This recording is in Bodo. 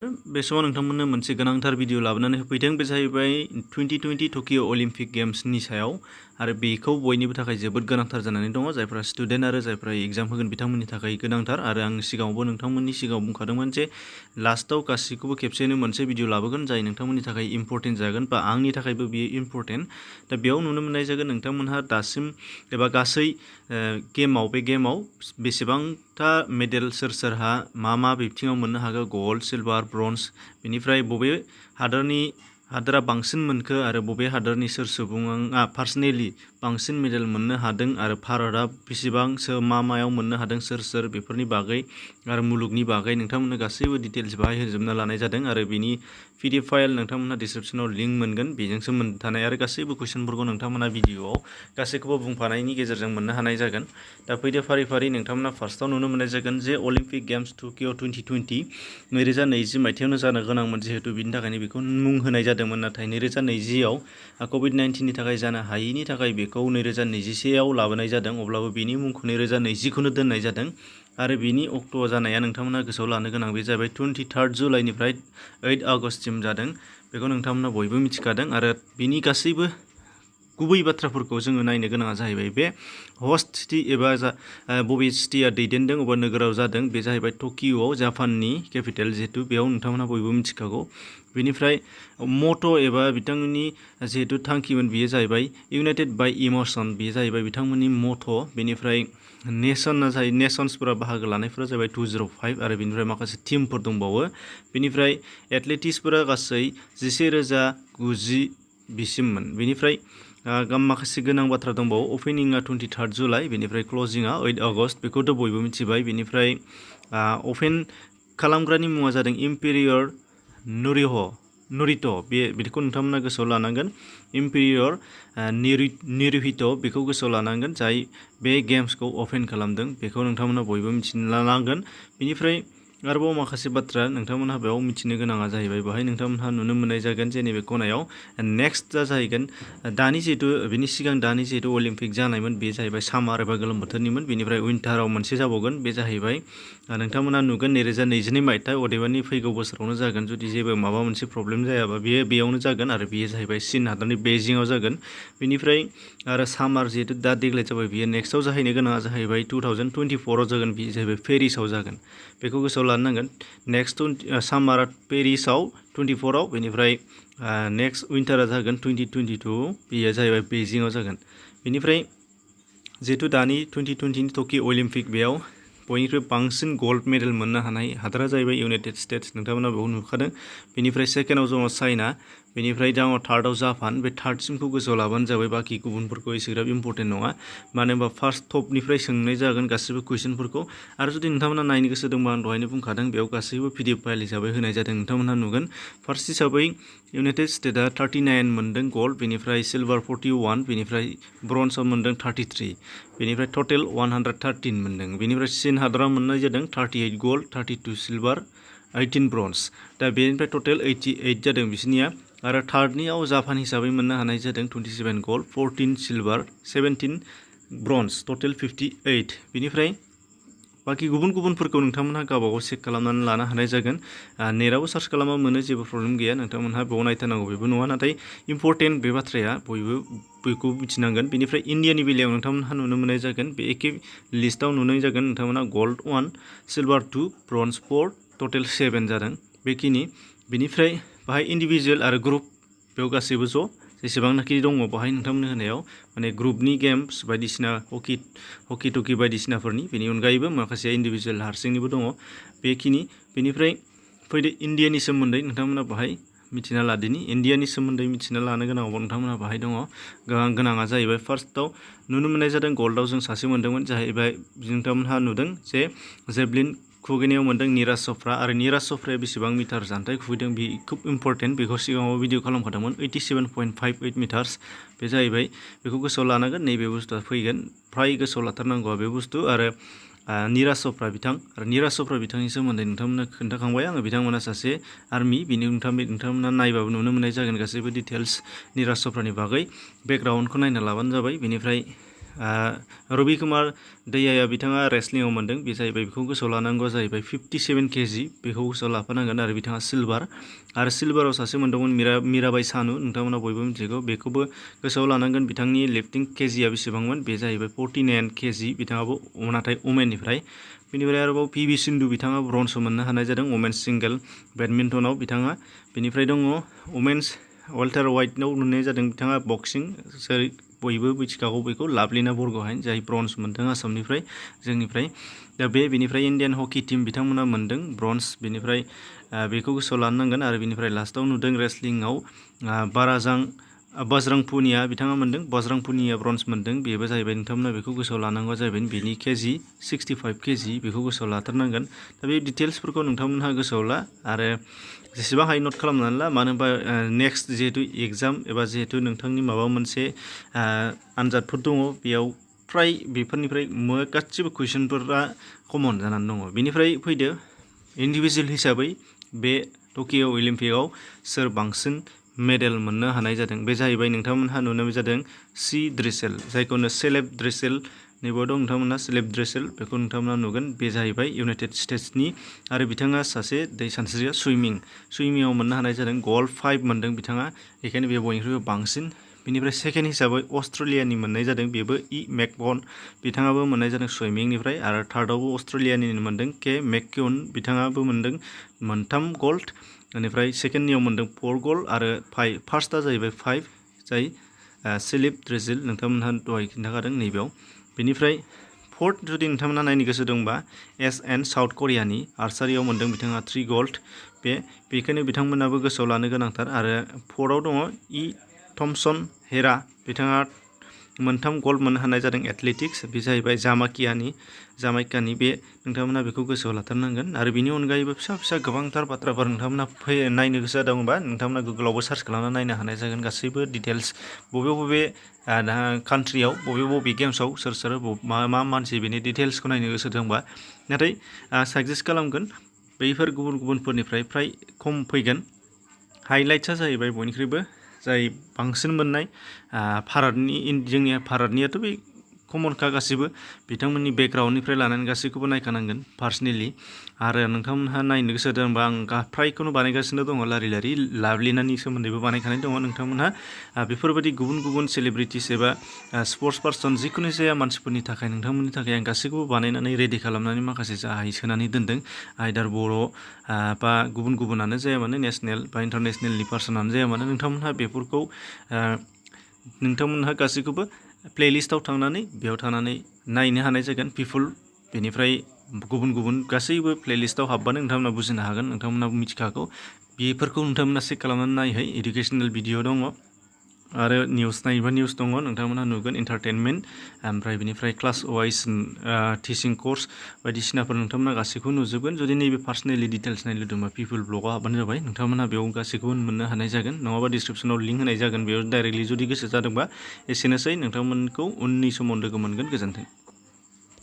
बे समाव नोंथांमोननो मोनसे गोनांथार भिडिअ लाबोनानै होफैदों। बे जाहैबाय 2020 टकिअ अलिम्पिक गेम्सनि सायाव आरो बेखौ बयनिबो थाखाय जोबोद गोनांथार जानानै दङ। जायफ्रा स्टुडेन्ट आरो जायफ्रा एग्जाम होगोन बिथांमोननि थाखाय गोनांथार। आरो आं सिगाङावबो नोंथांमोननि सिगाङाव बुंखादोंमोन जे लास्टआव गासैखौबो खेबसेनो मोनसे भिडिअ लाबोगोन जाय नोंथांमोननि थाखाय इम्परटेन्ट जागोन बा आंनि थाखायबो बियो इम्परटेन्ट। दा बेयाव नुनो मोननाय जागोन नोंथांमोनहा दासिम एबा गासै बे गेमाव बेसेबांथा मेडेल सोरहा मा बिथिङाव मोननो हागौ, गल्ड, सिलभार, ब्रन्ज, बेनिफ्राय बबे हादोरा बांसिन मोनखो आरो बबे हादोरनि सोर सुबुङा पार्सनेलि बांसिन मेडेल मोननो हादों आरो भारतआ बेसेबांसो मायाव मोननो हादों, सोर बेफोरनि बागै आरो मुलुगनि बागै नोंथांमोननो गासैबो डिटेल्स बाहाय होजोबना लानाय जादों। आरो बिनि PDF फाइल नोंथांमोनहा डिसक्रिपसनाव लिंक मोनगोन, बेजोंसो थानाय आरो गासैबो कुइसनफोरखौ नोंथांमोनहा भिडिअआव गासैखौबो बुंफानायनि गेजेरजों मोननो हानाय जागोन। दा फैदो फारि फारि नोंथांमोनहा फार्स्टआव नुनो मोननाय जागोन जे अलिम्पिक गेम्स टकिअ 2020 2020 मायथाइयावनो जानो गोनांमोन, जिहेतु बिनि थाखायनो बेखौ मुं होनाय जादोंमोन। नाथाय 2020आव कभिड-19नि थाखाय जानो हायैनि थाखाय बेखौ 2021आव लाबोनाय जादों। अब्लाबो बिनि मुंखौ 2020खौनो दोननाय जादों। आरो बिनि अक्ट' जानाया नोंथांमोनहा गोसोआव लानो गोनां, बे जाबाय 23 जुलाइनिफ्राय 8 आगस्टसिम जादों। बेखौ नोंथांमोनहा बयबो मिथिखादों। आरो बिनि गासैबो गुबै बाथ्राफोरखौ जोङो नायनो गोनाङा जाहैबाय बे हस्ट सिटि एबा बबे सिटिया दैदेनदों अबा नोगोराव जादों, बे जाहैबाय टकिअ'आव, जापाननि केपिटेल, जिहेतु बेयाव नोंथांमोनहा बयबो मिथिखागौ। बेनिफ्राय मट' एबा बिथांमोननि जिहेतु थांखिमोन बेयो जाहैबाय इउनाइटेड बाय इम'सन, बेयो जाहैबाय बिथांमोननि मट'। बेनिफ्राय नेसन्सफोरा बाहागो लानायफोरा जाहैबाय 205 आरो बेनिफ्राय माखासे टिमफोर दंबावो। बेनिफ्राय एथलेटिक्सफोरा गासै 11,090 बिसिममोन। बेनिफ्राय माखासे गोनां बाथ्रा दंबावो। अपेनिंआ 23 जुलाइ, बेनिफ्राय क्लजिंआ 8 आगस्ट, बेखौथ' बयबो मिथिबाय। बेनिफ्राय अपेन खालामग्रानि मुङा जादों इम्पेरियर नरिट', बेखौ नोंथांमोना गोसोआव लानांगोन। इम्पेरियर निरुहित, बेखौ गोसोआव लानांगोन, जाय बे गेम्सखौ अपेन खालामदों। बेखौ नोंथांमोना बयबो मिथिनो लानांगोन। बेनिफ्राय आरोबाव माखासे बाथ्रा नोंथांमोनहा बेयाव मिथिनो गोनाङा जाहैबाय, बेवहाय नोंथांमोनहा नुनो मोननाय जागोन जे नैबे खनायाव नेक्स्टआ जाहैगोन बिनि सिगां दानि जिहेतु अलिम्पिक जानायमोन, बे जाहैबाय सामार एबा गोलोम बोथोरनिमोन। बेनिफ्राय उइन्टाराव मोनसे जाबावगोन, बे जाहैबाय नोंथांमोना नुगोन 2022 मायथाइ, अदेबानि फैगौ बोसोरावनो जागोन, जुदि जेबो माबा मोनसे प्रब्लेम जायाबा बेयावनो जागोन। आरो बेयो जाहैबाय चीन हादरनि बेइजिंआव जागोन। बेनिफ्राय आरो सामार जिहेतु दा देग्लाय जाबाय, बियो नेक्स्टआव जाहैनो गोनाङा जाहैबाय 2024आव जागोन, बेयो जाहैबाय पेरिसाव जागोन। बेखौ गोसोआव लानो नांगोन। नेक्स्ट सामारा पेरिसाव 24आव, बेनिफ्राय नेक्स्ट उइन्टारा जागोन 2022, बेयो जाहैबाय बेइजिंआव जागोन। बेनिफ्राय जिहेतु दानि 2020नि टकिअ अलिम्पिक, बेयाव बयनिख्रुइ बांसिन गल्ड मेडेल मोननो हानाय हादरा जाहैबाय इउनाइटेड स्टेट्स, नोंथांमोना बेखौ नुखादों। बेनिफ्राय सेकेन्डआव दङ चाइना, बेनिफ्राय दङ थार्डआव जापान। बे थार्डसिमखौ गोसोआव लाबानो जाबाय, बाखि गुबुनफोरखौ एसेग्राब इम्परटेन्ट नङा। मानो होनबा फार्स्ट टपनिफ्राय सोंनाय जागोन गासैबो कुइसनफोरखौ। आरो जुदि नोंथांमोना नायनो गोसो दंबा, आं दहायनो बुंखादों, बेयाव गासैबो PDF फाइल हिसाबै होनाय जादों। नोंथांमोनहा नुगोन फार्स्ट हिसाबै इउनाइटेड स्टेट्सआ 39 मोनदों गल्ड, बेनिफ्राय सिलभार 41, बेनिफ्राय ब्रन्जआव मोनदों 33, बेनिफ्राय टटेल 113 मोनदों। बेनिफ्राय चीन हादरा मोननाय जादों 38 गल्ड, 32 सिलभार, 18 ब्रन्ज। दा बेनिफ्राय टटेल 88 जादों बिसोरनिया। आरो थार्डनियाव जापान हिसाबै मोननो हानाय जादों 27 गल्ड, 14 सिलभार, 17 ब्रन्ज, टटेल 58। बेनिफ्राय बाखि गुबुनफोरखौ नोंथांमोनहा गावबागाव चेक खालामनानै लानो हानाय जागोन। नेटआवबो सार्च खालामबा मोनो, जेबो प्रब्लेम गैया। नोंथांमोनहा बेयाव नायथारनांगौ बेबो नङा, नाथाय इम्परटेन्ट बे बाथ्राया, बयबो बेखौ मिथिनांगोन। बेनिफ्राय इन्डियानि बेलायाव नोंथांमोनहा नुनो मोननाय जागोन, बे एखे लिस्टआव नुनाय जागोन नोंथांमोनहा गल्ड 1, सिलभार 2, ब्रन्ज 4, टटेल 7 जादों बेखिनि। बेनिफ्राय बाहाय इन्डिभिजुवेल आरो ग्रुप, बेयाव गासैबो ज' जेसेबांनाखि दङ बाहाय नोंथांमोननो होनायाव, माने ग्रुपनि गेम्स बायदिसिना हकि टकि बायदिसिनाफोरनि, बेनि अनगायैबो माखासे इन्डिभिजुवेल हारसिंनिबो दङ बेखिनि। बेनिफ्राय फैदो इन्डियानि सोमोन्दै नोंथांमोना बाहाय मिथिना लादिनि। इन्डियानि सोमोन्दै मिथिना लानो गोनाङाव नोंथांमोनहा बाहाय दङ। गोनाङा जाहैबाय फार्स्टआव नुनो मोननाय जादों गल्डआव जों सासे मोन्दोंमोन, जाहैबाय नोंथांमोनहा नुदों जे जेभलिन खुबैनायाव मोन्दों निराज चफ्रा। आरो निराज चफ्राया बेसेबां मिटार जानथाय खुबैदों बे खुब इम्परटेन्ट, बेखौ सिगाङाव भिडिअ खालामखादोंमोन। 87.58 मिटार्स बे जाहैबाय, बेखौ गोसोआव लानांगोन। नैबे बुस्थुआ फैगोन, फ्राय गोसोआव लाथारनांगौआ बे बुस्थु। आरो निराज चफ्रा बिथांनि सोमोन्दै नोंथांमोननो खोन्थाखांबाय आङो। बिथांमोना सासे आर्मि, नोंथांमोना नायबाबो नुनो मोननाय जागोन गासैबो डिटेल्स निराज चफ्रानि बागै। बेकग्राउन्डखौ नायना लाबानो जाबाय। बेनिफ्राय रबि कुमार दैयाया बिथाङा रेसलिंआव मोनदों बे जाहैबाय बेखौ गोसोआव लानांगौ जाहैबाय 57 केजि बेखौ गोसोआव लाफानांगोन आरो बिथाङा सिलभार आरो सिलभाराव सासे मोनदोंमोन मिराबाई सानु नोंथांमोना बयबो मिथिगौ बेखौबो गोसोआव लानांगोन बिथांनि लिफ्टिं केजिया बेसेबांमोन बे जाहैबाय 49 केजि बिथाङाबो नाथाय वमेननिफ्राय बेनिफ्राय आरोबाव पि.भि. सिन्धु बिथाङा ब्रन्ज मोननो हानाय जादों वमेन्स सिंगल बेडमिन्टनाव बिथाङा बेनिफ्राय दङ वमेन्स वाल्टार वाइटनाव नुनाय जादों बिथाङा बक्सिं जेरै बयबो मिथिखागौ बेखौ लाभलिना बरग'हाइन जाय ब्रन्ज मोनदों आसामनिफ्राय जोंनिफ्राय दा बेनिफ्राय इण्डियान हकि टीम बिथांमोना मोनदों ब्रन्ज बेनिफ्राय बेखौ गोसोआव लानो नांगोन आरो बेनिफ्राय लास्टाव नुदों रेसलिंआव बजरं पुनिया बिथाङा मोनदों बजरं पुनिया ब्रन्ज मोनदों बेबो जाहैबाय नोंथांमोना बेखौ गोसोआव लानांगौ जाहैबाय बेनि केजि 65 केजि बेखौ गोसोआव लाथारनांगोन दा बे डिटेल्सफोरखौ नोंथांमोनहा गोसोआव ला आरो जेसेबां हायो नट खालामनानै ला मानो होनबा नेक्स्ट जिहेतु एग्जाम एबा जिहेतु नोंथांनि माबा मोनसे आनजादफोर दङ बेयाव फ्राय बेफोरनिफ्राय गासिबो कुइसनफोरा कमन जानानै दङ बेनिफ्राय फैदो इन्डिभिजुवेल हिसाबै बे टकिअ अलिम्पिकआव सोर बांसिन मेडेल मोननो हानाय जादों बे जाहैबाय नोंथांमोनहा नुनो जादों सि ड्रेसेल जायखौनो सेलेब ड्रेसेल नैबेयाव दं नोंथांमोनहा सेलेब ड्रेसेल बेखौ नोंथांमोना नुगोन बे जाहैबाय इउनाइटेड स्टेट्सनि आरो बिथाङा सासे दै सानस्रिया सुइमिंआव मोननो हानाय जादों गल्ड 5 मोनदों बिथाङा बेखायनो बे बयनिख्रुइबो बांसिन बेनिफ्राय सेकेन्ड हिसाबै अस्ट्रेलियानि मोननाय जादों बेबो मेकबन बिथाङाबो मोननाय जादों सुइमिंनिफ्राय आरो थार्डआवबो अस्ट्रेलियानि मोनदों के मेककिउन बिथाङाबो मोनदों 3 गल्ड बेनिफ्राय सेकेन्डनियाव मोनदों 4 गल्ड आरो फार्स्टआ जाहैबाय 5 जाय सेलिब ड्रेसेल नोंथांमोनहा दहाय खिन्थाखादों नैबेयाव बेनिफ्राय फोर्थ जुदि नोंथांमोनहा नायनो गोसो दंबा एन साउथ करियानि आर्सारियाव मोनदों बिथाङा 3 गल्ड बेखायनो बिथांमोनाबो गोसोआव लानो गोनांथार आरो फोर्थआव दङ थमसन हेरा बिथाङा 3 गल्ड मोननो हानाय जादों एथलेटिक्स बे जाहैबाय जामाइकानि बे नोंथांमोना बेखौ गोसोआव लाथारनांगोन आरो बेनि अनगायैबो फिसा गोबांथार बाथ्राफोर नोंथांमोना नायनो गोसो जादोंबा नोंथांमोना गुगोलावबो सार्च खालामना नायनो हानाय जागोन गासैबो डिटेल्स बबे कान्ट्रियाव बबे गेम्सआव सोर मा मानसि बेनि डिटेल्सखौ नायनो गोसो दंबा नाथाय साजेस्ट खालामगोन बैफोर गुबुनफोरनिफ्राय फ्राय खम फैगोन हाइलाइट्सआ जाहैबाय बयनिख्रुइबो जाय बांसिन मोननाय जोंनि भारतनियाथ' बे कमनखा गासिबो बिथांमोननि बेकग्राउन्डनिफ्राय लानानै गासैखौबो नायखानांगोन पार्सनेलि आरो नोंथांमोनहा नायनो गोसो दंबा आं फ्रायखौनो बानायगासिनो दङ लारि लाभलिनानि सोमोन्दैबो बानायखानाय दङ नोंथांमोनहा बेफोरबायदि गुबुन सेलिब्रिटिस एबा स्पर्ट्स पार्सन जिखुनु जाया मानसिफोरनि थाखाय नोंथांमोननि थाखाय आं गासैखौबो बानायनानै रेडि खालामनानै माखासे जाहाय सोनानै दोनदों आयदार बर' बा गुबुनानो जाया मानो नेसनेल बा इन्टारनेसनेलनि पार्सनानो जाया मानो नोंथांमोनहा बेफोरखौ नोंथांमोनहा गासैखौबो प्लेलिस्टआव थांनानै बेयाव थानानै नायनो हानाय जागोन बेनिफ्राय गुबुन गासैबो प्लेलिस्टआव हाबबानो नोंथांमोना बुजिनो हागोन नोंथांमोना मिथिखागौ बेफोरखौ नोंथांमोना चेक खालामनानै नायहै इडुकेसनेल भिडिअ दङ आरो निउस नायोबा निउस दङ नोंथांमोनहा नुगोन एन्टारटेनमेन्ट ओमफ्राय बेनिफ्राय क्लास वाइज टिचिं कर्स बायदिसिनाफोर नोंथांमोना गासैखौबो नुजोबगोन जुदि नैबे पार्सनेलि डिटेल्स नायनो लुबैदोंबा पिपल ब्लगाव हाबबानो जाबाय नोंथांमोनहा बेयाव गासैखौबो मोननो हानाय जागोन नङाबा डिसक्रिपसनाव लिंक होनाय जागोन बेयाव डाइरेक्टलि जुदि गोसो जादोंबा एसेनोसै नोंथांमोनखौ उननि समाव लोगो मोनगोन गोजोन्थों।